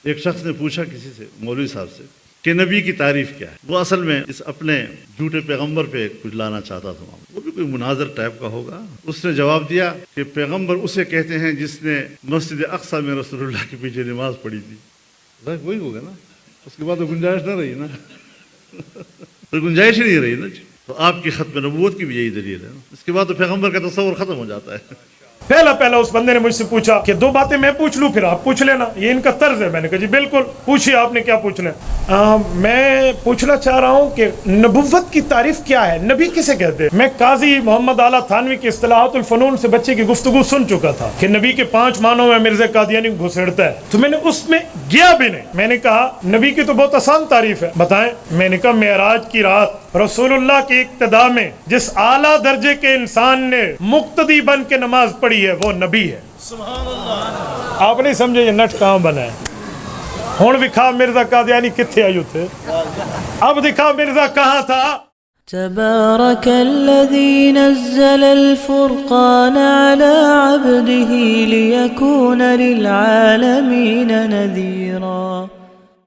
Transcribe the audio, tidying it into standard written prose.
ایک شخص نے پوچھا کسی سے، مولوی صاحب سے، کہ نبی کی تعریف کیا ہے؟ وہ اصل میں اس اپنے جھوٹے پیغمبر پہ کچھ لانا چاہتا تھا، وہ بھی کوئی مناظر ٹائپ کا ہوگا۔ اس نے جواب دیا کہ پیغمبر اسے کہتے ہیں جس نے مسجد اقصی میں رسول اللہ کے پیچھے نماز پڑھی تھی۔ وہی ہوگا نا، اس کے بعد تو گنجائش نہ رہی نا، تو گنجائش ہی نہیں رہی نا۔ تو آپ کی ختم نبوت کی بھی یہی دلیل ہے، اس کے بعد تو پیغمبر کا تصور ختم ہو جاتا ہے۔ پہلا اس بندے نے مجھ سے پوچھا کہ 2 باتیں میں پوچھ لوں پھر آپ پوچھ لینا، یہ ان کا طرز ہے۔ میں نے کہا جی بالکل پوچھیے، آپ نے کیا پوچھنا ہے؟ میں پوچھنا چاہ رہا ہوں کہ نبوت کی تعریف کیا ہے، نبی کسے کہتے ہیں؟ میں قاضی محمد اعلیٰ تھانوی کی اصطلاحات الفنون سے بچے کی گفتگو سن چکا تھا کہ نبی کے 5 معنوں میں مرزا قادیانی گھسڑتا ہے، تو میں نے اس میں گیا بھی نہیں۔ میں نے کہا نبی کی تو بہت آسان تعریف ہے، بتائیں۔ میں نے کہا معراج کی رات رسول اللہ کی اقتداء میں جس اعلیٰ درجے کے انسان نے مقتدی بن کے نماز پڑھی ہے وہ نبی ہے۔ سبحان اللہ۔ آپ نہیں سمجھے یہ نٹ کہاں بنا ہے؟ ہون دکھا مرزا قادیانی کتھے آئیو تھے، اب دکھا مرزا کہاں تھا۔ تبارك الذي نزل الفرقان على عبده ليكون للعالمين نذيرا